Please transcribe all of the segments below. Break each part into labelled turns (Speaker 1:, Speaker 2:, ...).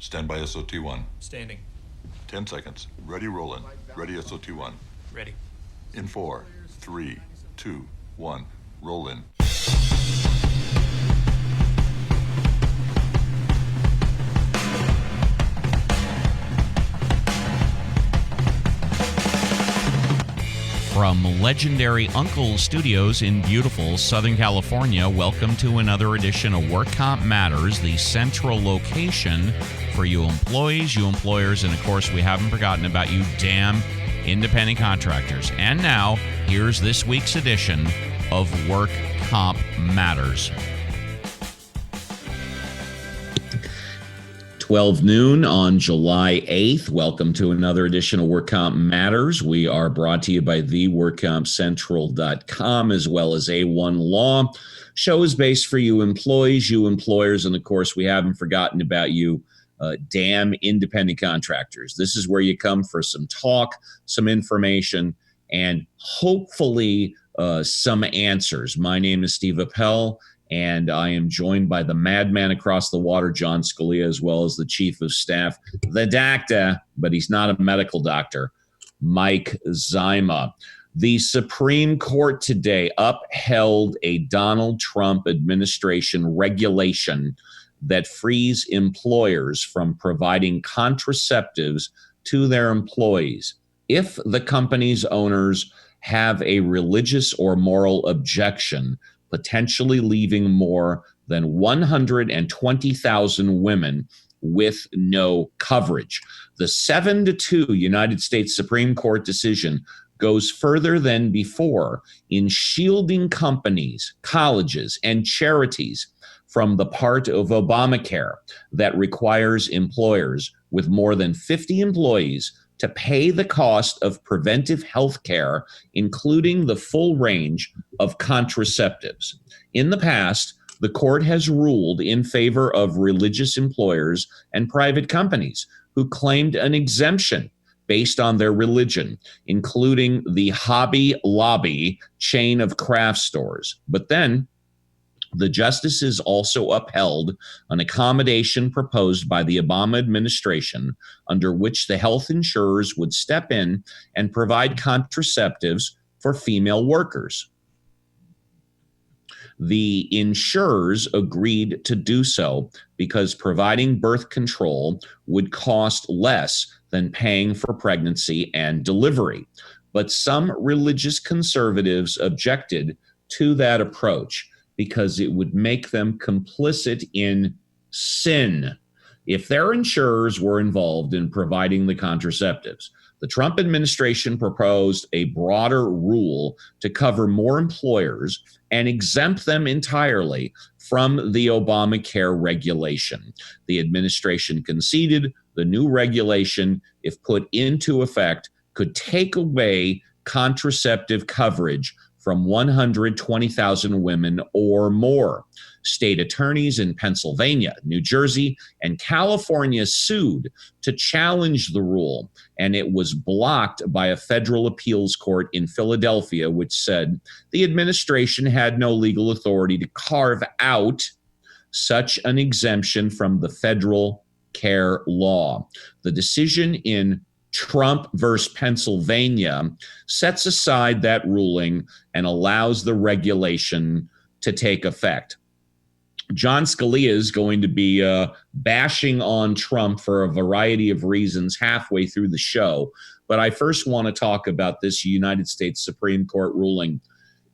Speaker 1: Stand by SOT1.
Speaker 2: Standing.
Speaker 1: 10 seconds. Ready, rollin'. Ready, SOT1.
Speaker 2: Ready.
Speaker 1: In 4, 3, 2, 1. Roll in.
Speaker 3: From legendary Uncle Studios in beautiful Southern California, welcome to another edition of Work Comp Matters, the central location for you employees, you employers, and of course, we haven't forgotten about you damn independent contractors. And now, here's this week's edition of Work Comp Matters. 12 noon on July 8th. Welcome to another edition of Work Comp Matters. We are brought to you by the workcompcentral.com as well as A1 Law. Show is based for you employees, you employers, and of course, we haven't forgotten about you damn independent contractors. This is where you come for some talk, some information, and hopefully some answers. My name is Steve Appell, and I am joined by the madman across the water, John Scalia, as well as the chief of staff, the doctor, but he's not a medical doctor, Mike Zyma. The Supreme Court today upheld a Donald Trump administration regulation that frees employers from providing contraceptives to their employees if the company's owners have a religious or moral objection, potentially leaving more than 120,000 women with no coverage. The 7-2 United States Supreme Court decision goes further than before in shielding companies, colleges, and charities from the part of Obamacare that requires employers with more than 50 employees to pay the cost of preventive health care, including the full range of contraceptives. In the past, the court has ruled in favor of religious employers and private companies who claimed an exemption based on their religion, including the Hobby Lobby chain of craft stores. But then, the justices also upheld an accommodation proposed by the Obama administration under which the health insurers would step in and provide contraceptives for female workers. The insurers agreed to do so because providing birth control would cost less than paying for pregnancy and delivery. But some religious conservatives objected to that approach because it would make them complicit in sin if their insurers were involved in providing the contraceptives. The Trump administration proposed a broader rule to cover more employers and exempt them entirely from the Obamacare regulation. The administration conceded the new regulation, if put into effect, could take away contraceptive coverage from 120,000 women or more. State attorneys in Pennsylvania, New Jersey, and California sued to challenge the rule, and it was blocked by a federal appeals court in Philadelphia, which said the administration had no legal authority to carve out such an exemption from the federal care law. The decision in Trump versus Pennsylvania sets aside that ruling and allows the regulation to take effect. John Scalia is going to be bashing on Trump for a variety of reasons halfway through the show, but I first want to talk about this United States Supreme Court ruling.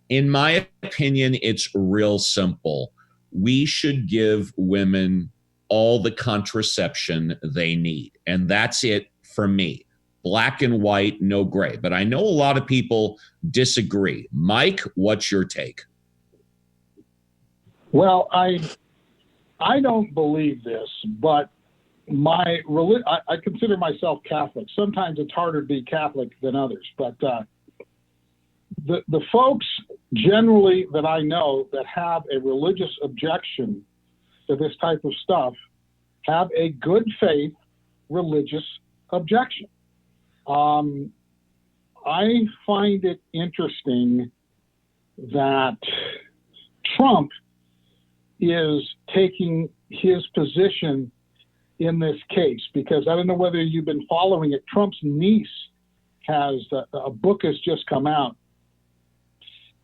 Speaker 3: In my opinion, it's real simple. We should give women all the contraception they need, and that's it for me. Black and white, no gray. But I know a lot of people disagree. Mike, what's your take?
Speaker 4: Well, I don't believe this, but I consider myself Catholic. Sometimes it's harder to be Catholic than others, but the folks generally that I know that have a religious objection to this type of stuff have a good faith religious objection. I find it interesting that Trump is taking his position in this case, because I don't know whether you've been following it. Trump's niece has a book has just come out,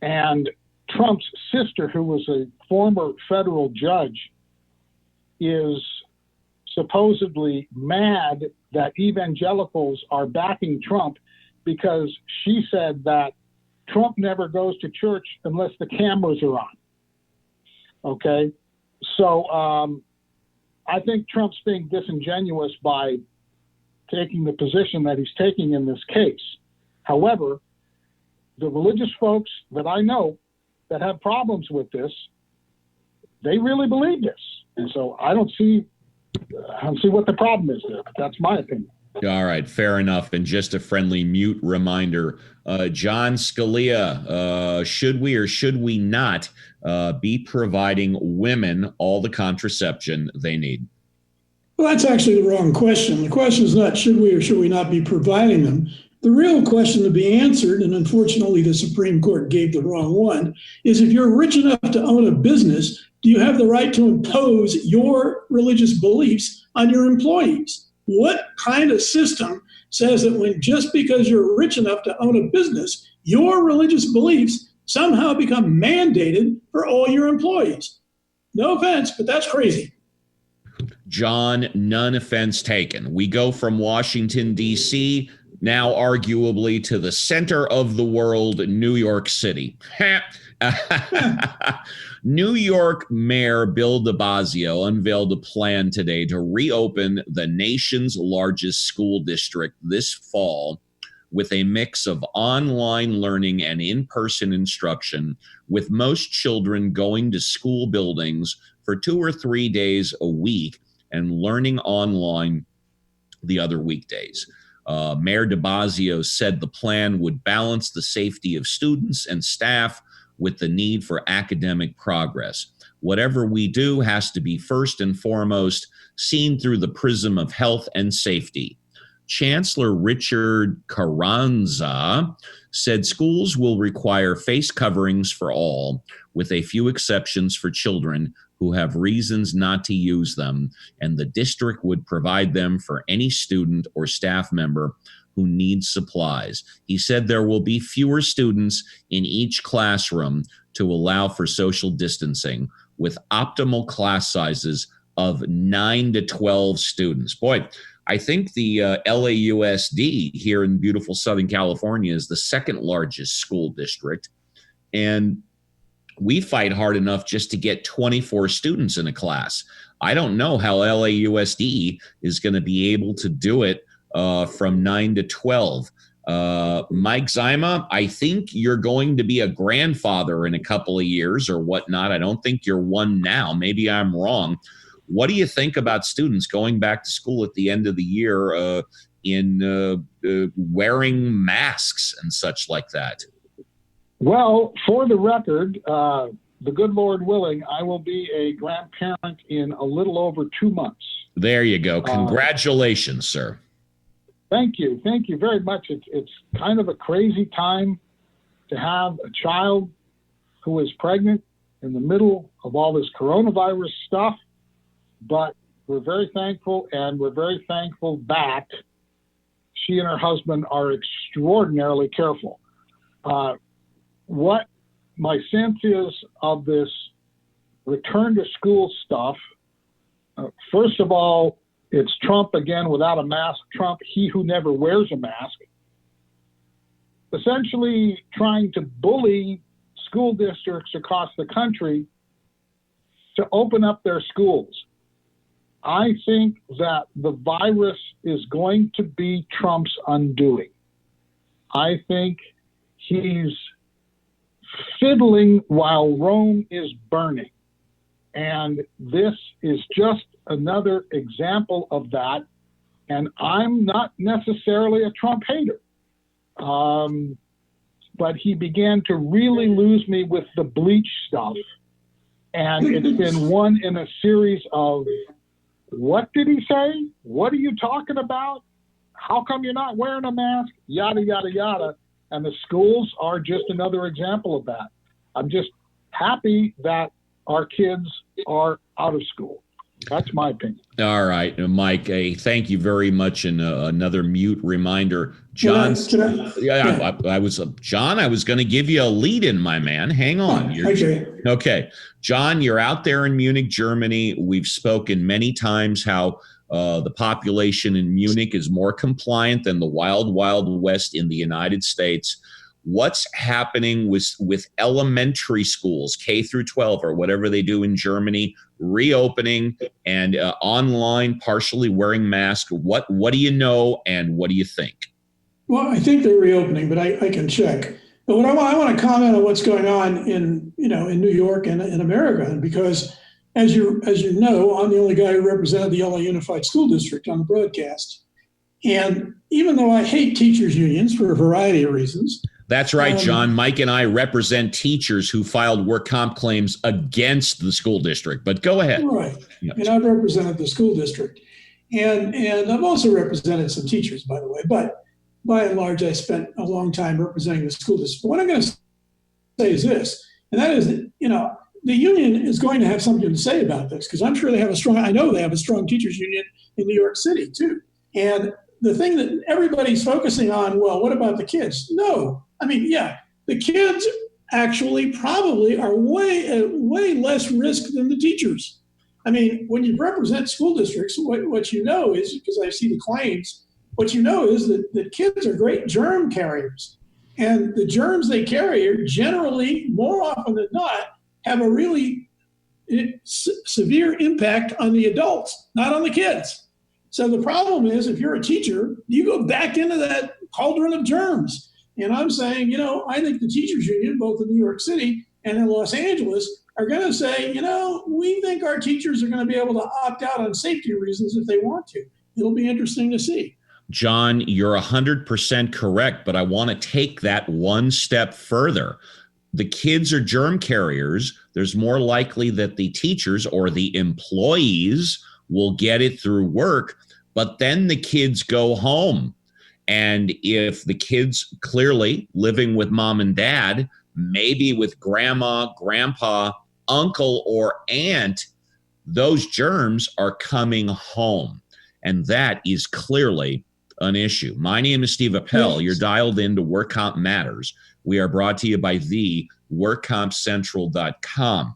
Speaker 4: and Trump's sister, who was a former federal judge, is supposedly mad that evangelicals are backing Trump because she said that Trump never goes to church unless the cameras are on. Okay? So I think Trump's being disingenuous by taking the position that he's taking in this case. However, the religious folks that I know that have problems with this, they really believe this. And so I don't see what the problem is there. But that's my opinion.
Speaker 3: All right, fair enough. And just a friendly mute reminder, John Scalia, should we or should we not be providing women all the contraception they need?
Speaker 2: Well, that's actually the wrong question. The question is not should we or should we not be providing them. The real question to be answered, and unfortunately the Supreme Court gave the wrong one, is if you're rich enough to own a business, do you have the right to impose your religious beliefs on your employees? What kind of system says that when just because you're rich enough to own a business, your religious beliefs somehow become mandated for all your employees? No offense, but that's crazy.
Speaker 3: John, none offense taken. We go from Washington, D.C., now arguably to the center of the world, New York City. New York Mayor Bill de Blasio unveiled a plan today to reopen the nation's largest school district this fall with a mix of online learning and in-person instruction, with most children going to school buildings for 2 or 3 days a week and learning online the other weekdays. Mayor de Blasio said the plan would balance the safety of students and staff with the need for academic progress. Whatever we do has to be first and foremost seen through the prism of health and safety. Chancellor Richard Carranza said schools will require face coverings for all, with a few exceptions for children who have reasons not to use them, and the district would provide them for any student or staff member who needs supplies. He said there will be fewer students in each classroom to allow for social distancing, with optimal class sizes of 9 to 12 students. Boy, I think the LAUSD here in beautiful Southern California is the second largest school district. And we fight hard enough just to get 24 students in a class. I don't know how LAUSD is going to be able to do it from 9 to 12. Mike Zyma, I think you're going to be a grandfather in a couple of years or whatnot. I don't think you're one now. Maybe I'm wrong. What do you think about students going back to school at the end of the year in wearing masks and such like that?
Speaker 4: Well, for the record, the good Lord willing, I will be a grandparent in a little over 2 months.
Speaker 3: There you go. Congratulations, sir.
Speaker 4: Thank you. Thank you very much. It's kind of a crazy time to have a child who is pregnant in the middle of all this coronavirus stuff, but we're very thankful, and we're very thankful that she and her husband are extraordinarily careful. What my sense is of this return to school stuff, first of all, it's Trump again without a mask. Trump, he who never wears a mask, essentially trying to bully school districts across the country to open up their schools. I think that the virus is going to be Trump's undoing. I think he's fiddling while Rome is burning. And this is just another example of that. And I'm not necessarily a Trump hater. But he began to really lose me with the bleach stuff. And it's been one in a series of, what did he say? What are you talking about? How come you're not wearing a mask? Yada, yada, yada. And the schools are just another example of that. I'm just happy that our kids are out of school. That's my opinion.
Speaker 3: All right, Mike, thank you very much. And another mute reminder, John. I was John. I was going to give you a lead in, my man. Hang on. Okay, John, you're out there in Munich, Germany. We've spoken many times how the population in Munich is more compliant than the wild, wild west in the United States. What's happening with elementary schools, K through 12, or whatever they do in Germany, reopening and online, partially wearing masks? What do you know, and what do you think?
Speaker 2: Well, I think they're reopening, but I can check. But what I want to comment on what's going on in New York and in America, because as you know, I'm the only guy who represented the LA Unified School District on the broadcast. And even though I hate teachers' unions for a variety of reasons.
Speaker 3: That's right, John. Mike and I represent teachers who filed work comp claims against the school district. But go ahead.
Speaker 2: Right. Yep. And I've represented the school district. And I've also represented some teachers, by the way. But by and large, I spent a long time representing the school district. But what I'm going to say is this, and that is that, the union is going to have something to say about this, because I'm sure I know they have a strong teachers union in New York City, too. And the thing that everybody's focusing on, well, what about the kids? No. I mean, yeah, the kids actually probably are way less risk than the teachers. I mean, when you represent school districts, what you know is, because I see the claims, what you know is that kids are great germ carriers. And the germs they carry are generally, more often than not, have a really severe impact on the adults, not on the kids. So the problem is, if you're a teacher, you go back into that cauldron of germs. And I'm saying, I think the teachers union, both in New York City and in Los Angeles, are going to say, we think our teachers are going to be able to opt out on safety reasons if they want to. It'll be interesting to see.
Speaker 3: John, you're 100% correct, but I want to take that one step further. The kids are germ carriers. There's more likely that the teachers or the employees will get it through work, but then the kids go home. And if the kids clearly living with mom and dad, maybe with grandma, grandpa, uncle, or aunt, those germs are coming home. And that is clearly an issue. My name is Steve Appell. You're dialed into Work Comp Matters. We are brought to you by the workcompcentral.com.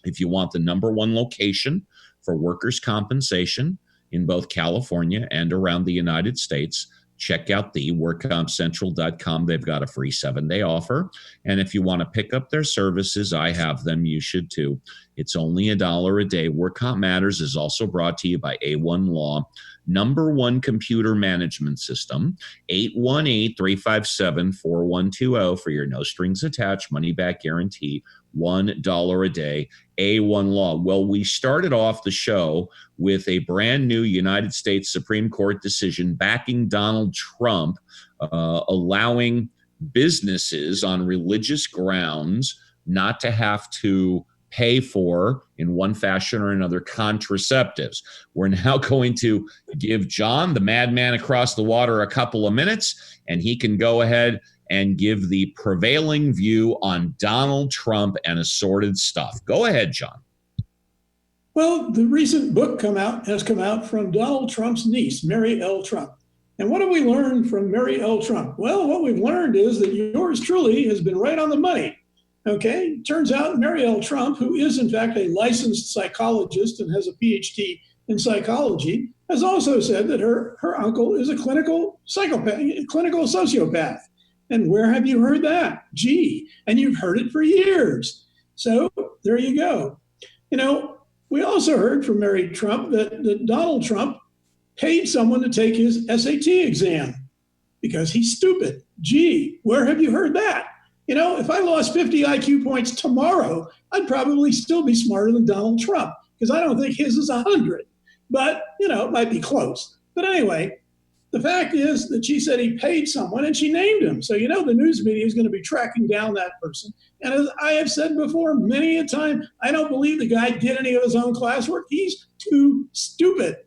Speaker 3: If you want the number one location for workers' compensation in both California and around the United States, check out the workcompcentral.com. They've got a free 7-day offer. And if you want to pick up their services, I have them. You should too. It's only $1 a day. Work Comp Matters is also brought to you by A1 Law, number one computer management system, 818-357-4120 for your no strings attached money back guarantee, $1 a day. A1 Law. Well, we started off the show with a brand new United States Supreme Court decision backing Donald Trump, allowing businesses on religious grounds not to have to pay for, in one fashion or another, contraceptives. We're now going to give John, the madman across the water, a couple of minutes, and he can go ahead and give the prevailing view on Donald Trump and assorted stuff. Go ahead, John.
Speaker 2: Well, the recent book has come out from Donald Trump's niece, Mary L. Trump. And what have we learned from Mary L. Trump? Well, what we've learned is that yours truly has been right on the money. Okay, turns out Mary L. Trump, who is in fact a licensed psychologist and has a PhD in psychology, has also said that her uncle is a clinical psychopath, clinical sociopath. And where have you heard that? Gee, and you've heard it for years. So there you go. We also heard from Mary Trump that Donald Trump paid someone to take his SAT exam because he's stupid. Gee, where have you heard that? If I lost 50 IQ points tomorrow, I'd probably still be smarter than Donald Trump because I don't think his is 100. But, it might be close. But anyway, the fact is that she said he paid someone and she named him. So, the news media is going to be tracking down that person. And as I have said before many a time, I don't believe the guy did any of his own classwork. He's too stupid.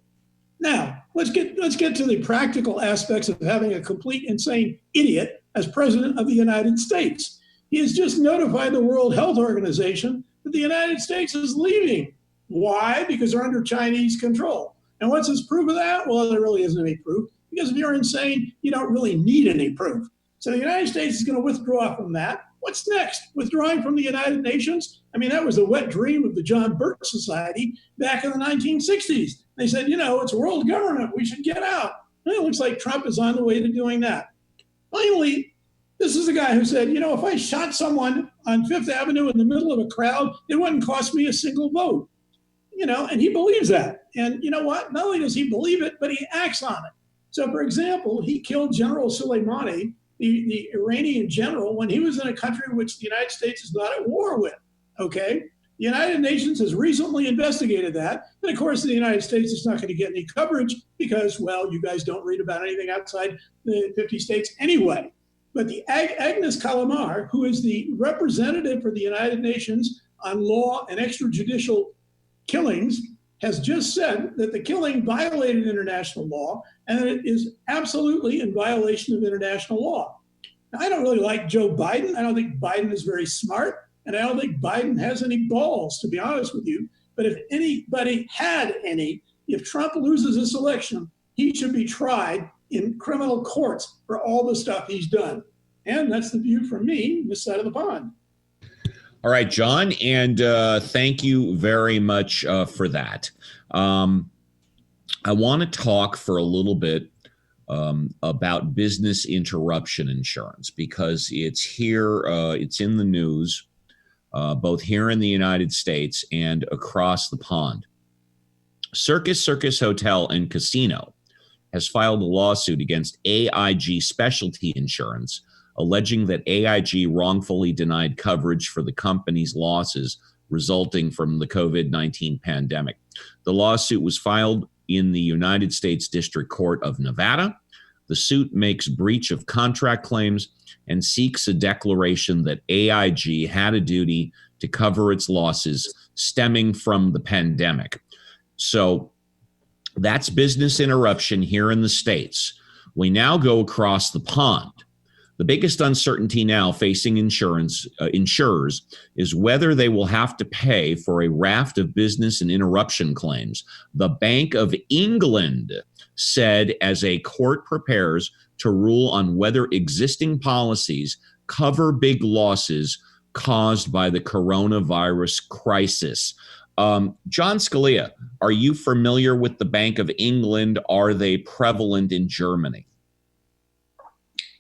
Speaker 2: Now, let's get to the practical aspects of having a complete insane idiot as president of the United States. He has just notified the World Health Organization that the United States is leaving Why? Because they're under Chinese control. And what's his proof of that? Well, there really isn't any proof, because if you're insane, you don't really need any proof. So the United States is going to withdraw from that. What's next? Withdrawing from the United Nations? I mean, that was the wet dream of the John Birch Society back in the 1960s. They said, it's world government. We should get out. And it looks like Trump is on the way to doing that. Finally, this is a guy who said, if I shot someone on Fifth Avenue in the middle of a crowd, it wouldn't cost me a single vote. And he believes that. And you know what? Not only does he believe it, but he acts on it. So, for example, he killed General Soleimani, the Iranian general, when he was in a country which the United States is not at war with. Okay? The United Nations has recently investigated that. And of course, the United States is not going to get any coverage because, well, you guys don't read about anything outside the 50 states anyway. But the Agnes Kalamar, who is the representative for the United Nations on law and extrajudicial killings, has just said that the killing violated international law and that it is absolutely in violation of international law. Now, I don't really like Joe Biden. I don't think Biden is very smart, and I don't think Biden has any balls, to be honest with you. But if anybody had any, if Trump loses this election, he should be tried in criminal courts for all the stuff he's done. And that's the view from me, this side of the pond.
Speaker 3: All right, John, and thank you very much for that. I want to talk for a little bit about business interruption insurance, because it's here, it's in the news, both here in the United States and across the pond. Circus Hotel and Casino has filed a lawsuit against AIG Specialty Insurance, alleging that AIG wrongfully denied coverage for the company's losses resulting from the COVID-19 pandemic. The lawsuit was filed in the United States District Court of Nevada. The suit makes breach of contract claims and seeks a declaration that AIG had a duty to cover its losses stemming from the pandemic. So that's business interruption here in the States. We now go across the pond. The biggest uncertainty now facing insurers is whether they will have to pay for a raft of business and interruption claims. The Bank of England said as a court prepares to rule on whether existing policies cover big losses caused by the coronavirus crisis. John Scalia, are you familiar with the Bank of England? Are they prevalent in Germany?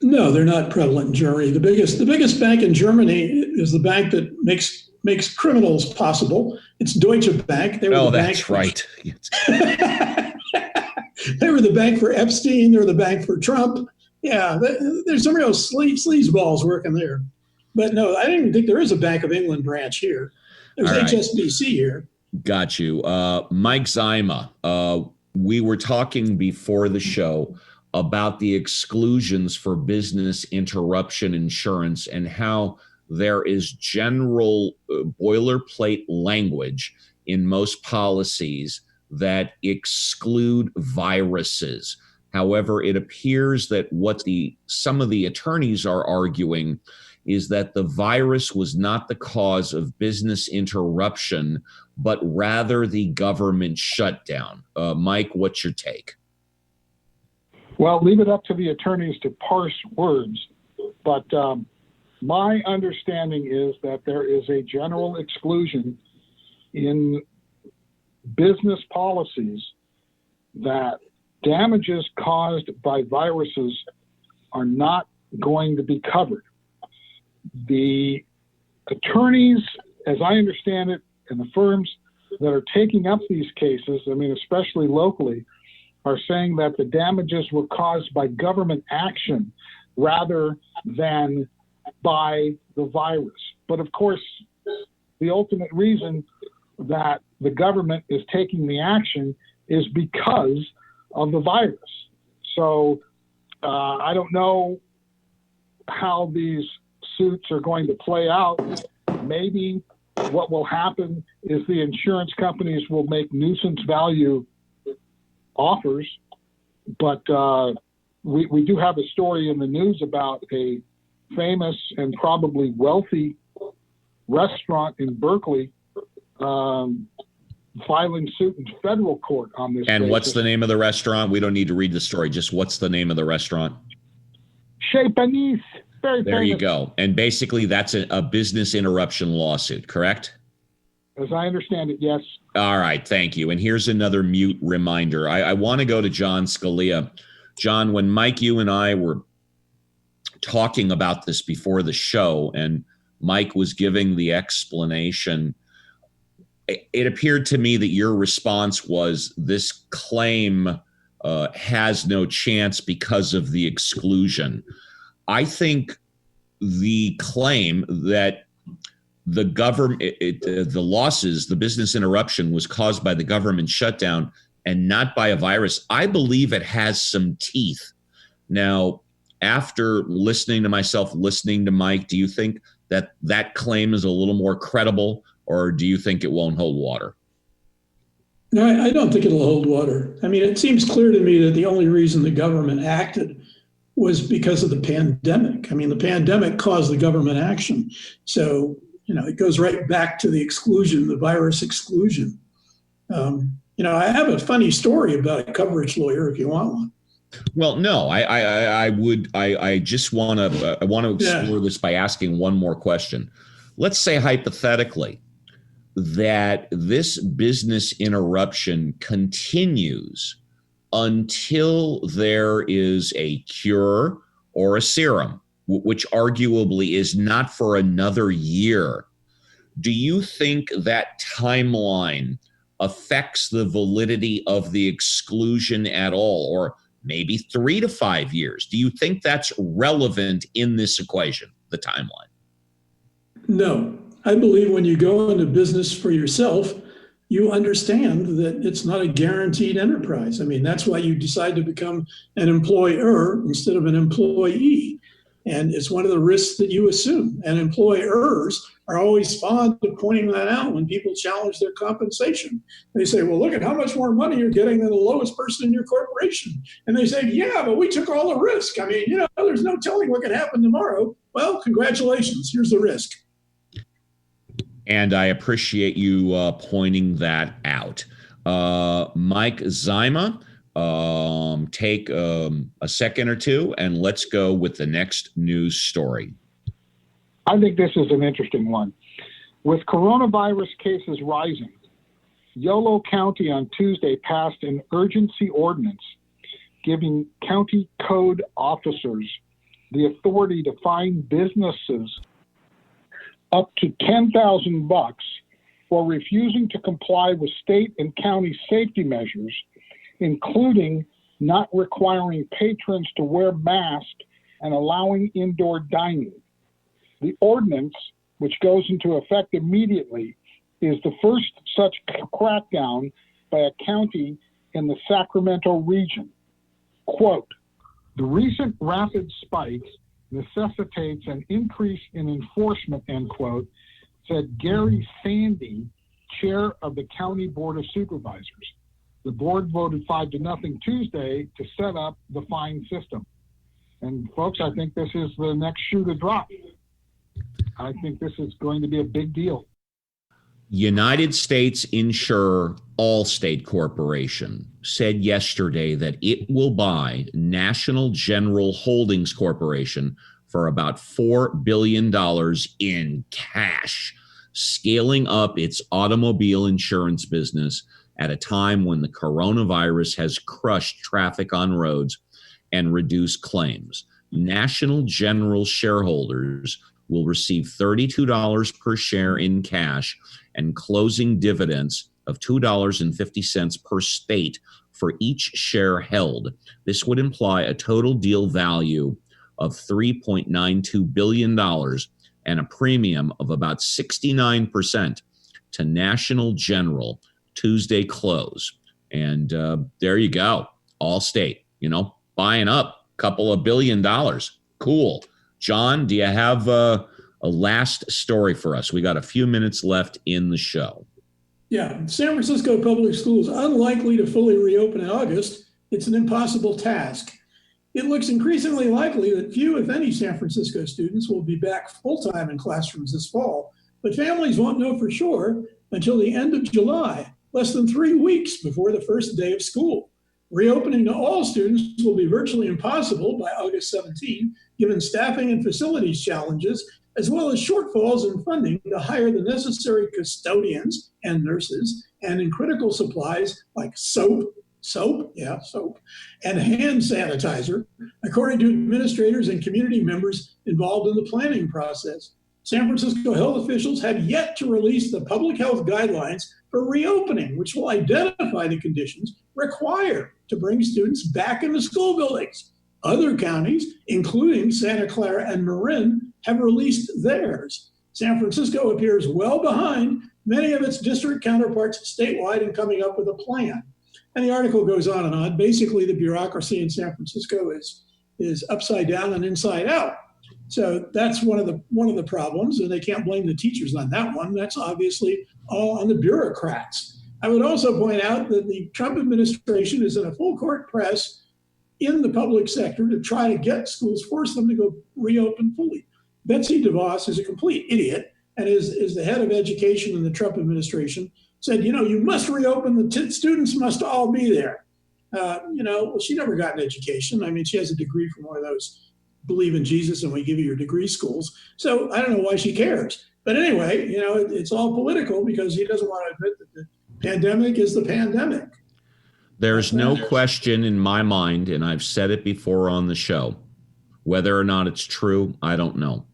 Speaker 2: No, they're not prevalent in Germany. The biggest bank in Germany is the bank that makes criminals possible. It's Deutsche Bank. They were
Speaker 3: that's right.
Speaker 2: They were the bank for Epstein. They were the bank for Trump. Yeah, there's some real sleazeballs working there. But no, I don't even think there is a Bank of England branch here. There's HSBC here.
Speaker 3: Got you. Mike Zima, we were talking before the show about the exclusions for business interruption insurance and how there is general boilerplate language in most policies that exclude viruses. However, it appears that what some of the attorneys are arguing is that the virus was not the cause of business interruption, but rather the government shutdown. Mike, what's your take?
Speaker 4: Well, leave it up to the attorneys to parse words, but my understanding is that there is a general exclusion in business policies that damages caused by viruses are not going to be covered. The attorneys, as I understand it, and the firms that are taking up these cases, I mean, especially locally, are saying that the damages were caused by government action rather than by the virus. But of course, the ultimate reason that the government is taking the action is because of the virus. So I don't know how these suits are going to play out. Maybe what will happen is the insurance companies will make nuisance value offers, but we do have a story in the news about a famous and probably wealthy restaurant in Berkeley filing suit in federal court on this.
Speaker 3: And
Speaker 4: basis.
Speaker 3: what's the name of the restaurant? We don't need to read the story. Just what's the name of the restaurant?
Speaker 4: Chez Panisse. Very
Speaker 3: There
Speaker 4: famous.
Speaker 3: you go. And basically, that's a business interruption lawsuit, correct?
Speaker 4: As I understand it, yes.
Speaker 3: All right, thank you. And here's another mute reminder. I want to go to John Scalia. John, when Mike, you and I were talking about this before the show, and Mike was giving the explanation, it appeared to me that your response was this claim has no chance because of the exclusion. I think the claim that the government, the losses, the business interruption was caused by the government shutdown and not by a virus, I believe it has some teeth. Now, after listening to myself, listening to Mike, do you think that that claim is a little more credible, or do you think it won't hold water?
Speaker 2: No, I don't think it'll hold water. I mean, it seems clear to me that the only reason the government acted was because of the pandemic. I mean, the pandemic caused the government action. So, it goes right back to the exclusion, the virus exclusion. I have a funny story about a coverage lawyer if you want one.
Speaker 3: Well, no, I just want to explore this by asking one more question. Let's say hypothetically that this business interruption continues until there is a cure or a serum, which arguably is not for another year. Do you think that timeline affects the validity of the exclusion at all, or maybe 3 to 5 years? Do you think that's relevant in this equation, the timeline?
Speaker 2: No. I believe when you go into business for yourself, you understand that it's not a guaranteed enterprise. I mean, that's why you decide to become an employer instead of an employee. And it's one of the risks that you assume. And employers are always fond of pointing that out when people challenge their compensation. They say, well, look at how much more money you're getting than the lowest person in your corporation. And they say, yeah, but we took all the risk. I mean, there's no telling what could happen tomorrow. Well, congratulations. Here's the risk.
Speaker 3: And I appreciate you pointing that out. Mike Zyma, take a second or two, and let's go with the next news story.
Speaker 4: I think this is an interesting one. With coronavirus cases rising, Yolo County on Tuesday passed an urgency ordinance giving county code officers the authority to fine businesses up to $10,000 for refusing to comply with state and county safety measures, including not requiring patrons to wear masks and allowing indoor dining. The ordinance, which goes into effect immediately, is the first such crackdown by a county in the Sacramento region. Quote, the recent rapid spikes necessitates an increase in enforcement, end quote, said Gary Sandy, chair of the County Board of Supervisors. The board voted 5-0 Tuesday to set up the fine system. And folks, I think this is the next shoe to drop. I think this is going to be a big deal.
Speaker 3: United States insurer Allstate Corporation said yesterday that it will buy National General Holdings Corporation for about $4 billion in cash, scaling up its automobile insurance business at a time when the coronavirus has crushed traffic on roads and reduced claims. National General shareholders will receive $32 per share in cash and closing dividends of $2.50 per state for each share held. This would imply a total deal value of $3.92 billion and a premium of about 69% to National General Tuesday close. And there you go. Allstate, buying up a couple of $1 billion. Cool. John, do you have a last story for us? We got a few minutes left in the show.
Speaker 2: Yeah, San Francisco public schools unlikely to fully reopen in August. It's an impossible task. It looks increasingly likely that few, if any, San Francisco students will be back full-time in classrooms this fall, but families won't know for sure until the end of July. less than 3 weeks before the first day of school. Reopening to all students will be virtually impossible by August 17, given staffing and facilities challenges, as well as shortfalls in funding to hire the necessary custodians and nurses, and in critical supplies like soap, and hand sanitizer, according to administrators and community members involved in the planning process. San Francisco health officials have yet to release the public health guidelines for reopening, which will identify the conditions required to bring students back into school buildings. Other counties, including Santa Clara and Marin, have released theirs. San Francisco appears well behind many of its district counterparts statewide in coming up with a plan. And the article goes on and on. Basically, the bureaucracy in San Francisco is upside down and inside out. So that's one of the problems, and they can't blame the teachers on that one. That's obviously all on the bureaucrats. I would also point out that the Trump administration is in a full court press in the public sector to try to get schools, force them to go reopen fully. Betsy DeVos is a complete idiot and is the head of education in the Trump administration, said, you must reopen, students must all be there. Well, she never got an education. I mean, she has a degree from one of those believe in Jesus and we give you your degree schools. So I don't know why she cares. But anyway, it's all political because he doesn't want to admit that the pandemic is the pandemic.
Speaker 3: There's no question in my mind, and I've said it before on the show, whether or not it's true, I don't know.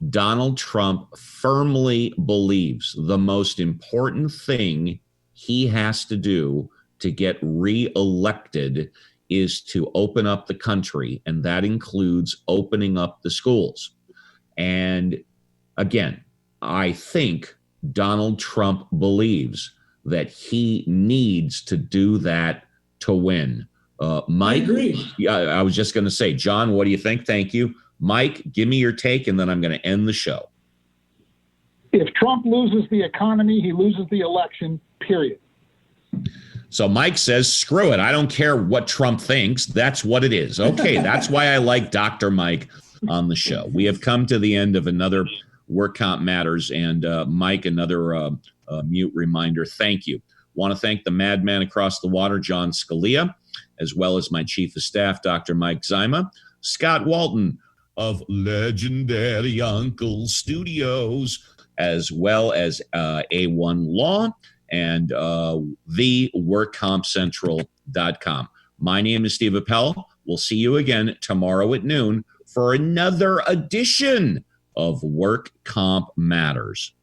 Speaker 3: Donald Trump firmly believes the most important thing he has to do to get reelected is to open up the country, and that includes opening up the schools. And again, I think Donald Trump believes that he needs to do that to win. Mike,
Speaker 2: I agree.
Speaker 3: Yeah, I was just going to say, John, what do you think? Thank you. Mike, give me your take, and then I'm going to end the show.
Speaker 4: If Trump loses the economy, he loses the election, period.
Speaker 3: So Mike says, screw it. I don't care what Trump thinks. That's what it is. Okay, that's why I like Dr. Mike on the show. We have come to the end of another Work Comp Matters. And Mike, another mute reminder, thank you. Want to thank the madman across the water, John Scalia, as well as my chief of staff, Dr. Mike Zyma, Scott Walton of Legendary Uncle Studios, as well as A1 Law, and the workcompcentral.com. My name is Steve Appell. We'll see you again tomorrow at noon for another edition of Work Comp Matters.